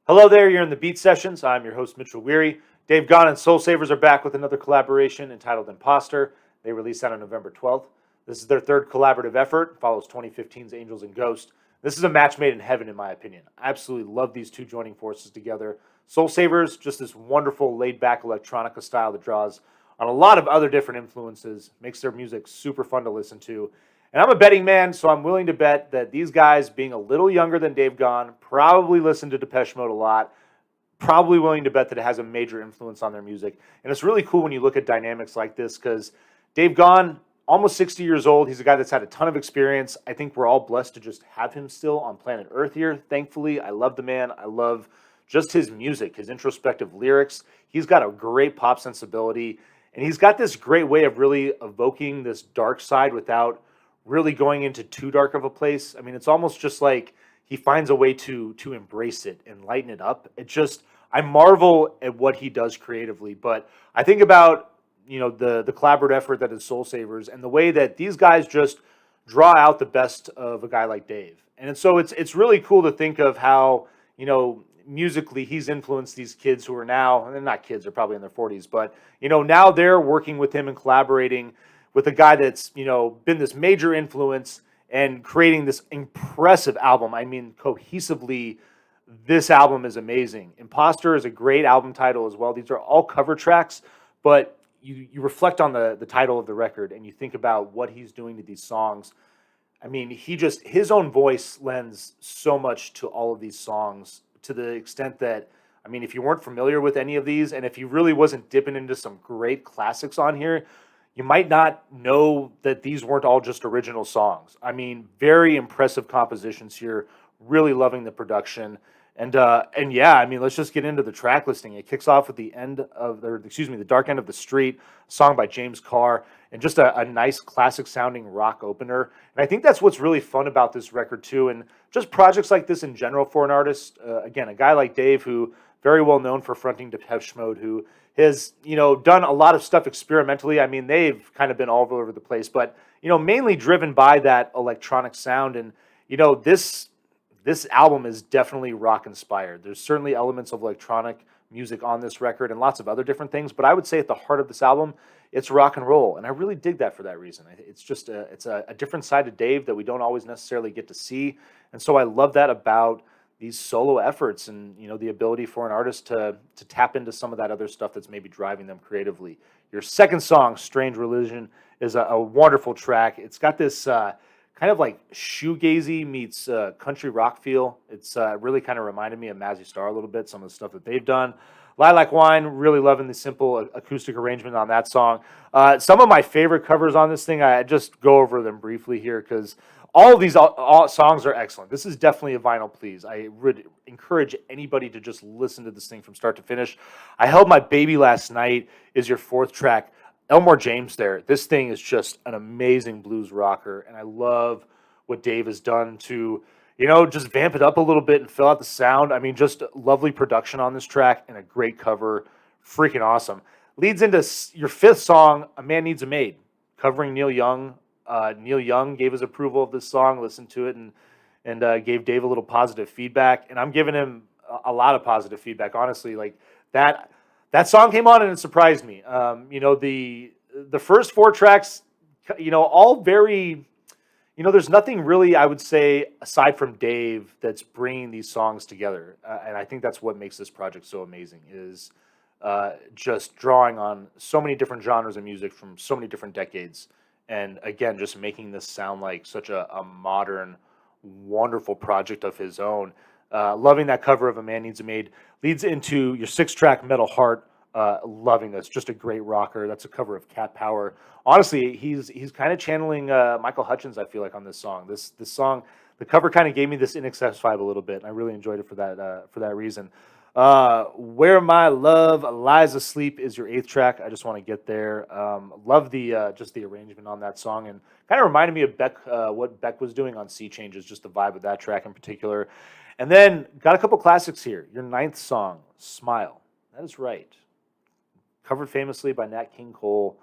Hello there, you're in the Beat Sessions. I'm your host, Mitchell Weary. Dave Gahan and Soulsavers are back with another collaboration entitled Imposter. They released that on November 12th. This is their third collaborative effort, follows 2015's Angels and Ghosts. This is a match made in heaven, in my opinion. I absolutely love these two joining forces together. Soulsavers, just this wonderful, laid-back electronica style that draws on a lot of other different influences, makes their music super fun to listen to. And I'm a betting man, so I'm willing to bet that these guys, being a little younger than Dave Gahan, probably listen to Depeche Mode a lot. Probably willing to bet that it has a major influence on their music. And it's really cool when you look at dynamics like this because Dave Gahan, almost 60 years old, he's a guy that's had a ton of experience. I think we're all blessed to just have him still on planet Earth here. Thankfully, I love the man. I love just his music, his introspective lyrics. He's got a great pop sensibility. And he's got this great way of really evoking this dark side without really going into too dark of a place. I mean, it's almost just like he finds a way to embrace it and lighten it up. It just I marvel at what he does creatively. But I think about the collaborative effort that is Soulsavers and the way that these guys just draw out the best of a guy like Dave. And so it's really cool to think of how musically he's influenced these kids who are now, and they're not kids, they're probably in their 40s, but now they're working with him and collaborating with a guy that's been this major influence and creating this impressive album. I mean, cohesively, this album is amazing. Imposter is a great album title as well. These are all cover tracks, but you reflect on the title of the record and you think about what he's doing to these songs. I mean, his own voice lends so much to all of these songs to the extent that, I mean, if you weren't familiar with any of these and if you really wasn't dipping into some great classics on here, you might not know that these weren't all just original songs. I mean, very impressive compositions here. Really loving the production, and yeah, I mean, let's just get into the track listing. It kicks off with the Dark End of the Street, a song by James Carr, and just a nice classic sounding rock opener. And I think that's what's really fun about this record too, and just projects like this in general for an artist. Again, a guy like Dave, who very well known for fronting Depeche Mode, who has done a lot of stuff experimentally. I mean, they've kind of been all over the place, but mainly driven by that electronic sound. And this album is definitely rock inspired. There's certainly elements of electronic music on this record and lots of other different things, but I would say at the heart of this album, it's rock and roll, and I really dig that for that reason. It's just it's a different side of Dave that we don't always necessarily get to see, and so I love that about these solo efforts and the ability for an artist to tap into some of that other stuff that's maybe driving them creatively. Your second song, Strange Religion, is a wonderful track. It's got this kind of like shoegazy meets country rock feel. It's really kind of reminded me of Mazzy Star a little bit, some of the stuff that they've done. Lilac Wine, really loving the simple acoustic arrangement on that song. Some of my favorite covers on this thing, I just go over them briefly here because all of these all songs are excellent. This is definitely a vinyl please. I would encourage anybody to just listen to this thing from start to finish. I Held My Baby Last Night is your fourth track. Elmore James there. This thing is just an amazing blues rocker, and I love what Dave has done to, just vamp it up a little bit and fill out the sound. I mean, just lovely production on this track and a great cover. Freaking awesome. Leads into your fifth song, A Man Needs a Maid, covering Neil Young. Neil Young gave his approval of this song, listened to it, and gave Dave a little positive feedback. And I'm giving him a lot of positive feedback, honestly. Like that song came on and it surprised me. The first four tracks, all very, there's nothing really, I would say, aside from Dave, that's bringing these songs together. And I think that's what makes this project so amazing is just drawing on so many different genres of music from so many different decades. And again, just making this sound like such a modern, wonderful project of his own. Loving that cover of A Man Needs a Maid. Leads into your six-track Metal Heart. Loving this. Just a great rocker. That's a cover of Cat Power. Honestly, he's kind of channeling Michael Hutchence, I feel like, on this song. This song, the cover kind of gave me this INXS vibe a little bit, and I really enjoyed it for that reason. Where My Love Lies Asleep is your eighth track. I just want to get there. Love the just the arrangement on that song, and kind of reminded me of Beck, what Beck was doing on Sea Changes, just the vibe of that track in particular. And then got a couple classics here. Your ninth song, Smile. That is right. Covered famously by Nat King Cole.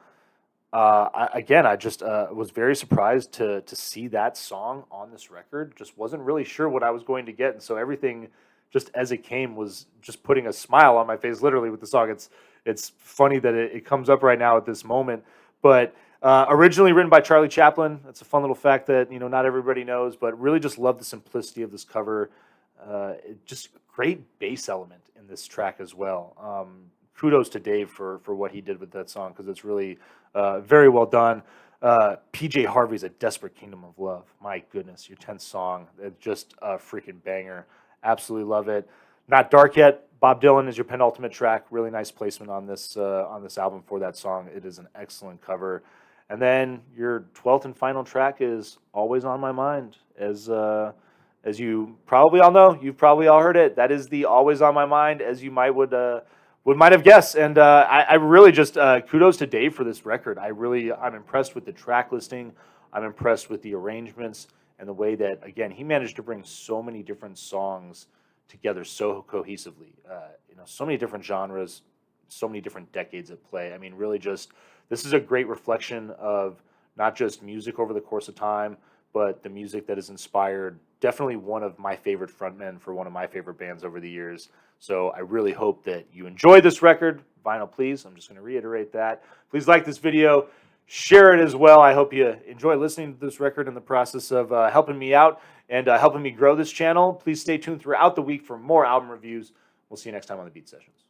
I just was very surprised to see that song on this record. Just wasn't really sure what I was going to get, and so everything just as it came was just putting a smile on my face, literally, with the song. It's funny that it comes up right now at this moment, but originally written by Charlie Chaplin. That's a fun little fact that not everybody knows, but really just love the simplicity of this cover. Just great bass element in this track as well. Kudos to Dave for what he did with that song, because it's really very well done. PJ Harvey's A Desperate Kingdom of Love. My goodness, your 10th song. It's just a freaking banger. Absolutely love it. Not Dark Yet. Bob Dylan is your penultimate track. Really nice placement on this album for that song. It is an excellent cover. And then your 12th and final track is Always on My Mind. As you probably all know, you've probably all heard it. That is the Always on My Mind, as you might have guessed. And I really just kudos to Dave for this record. I'm impressed with the track listing. I'm impressed with the arrangements and the way that, again, he managed to bring so many different songs together so cohesively. So many different genres, so many different decades at play. I mean, really just, this is a great reflection of not just music over the course of time, but the music that has inspired definitely one of my favorite frontmen for one of my favorite bands over the years. So I really hope that you enjoy this record. Vinyl, please. I'm just going to reiterate that. Please like this video. Share it as well. I hope you enjoy listening to this record in the process of helping me out and helping me grow this channel. Please stay tuned throughout the week for more album reviews. We'll see you next time on the Beat Sessions.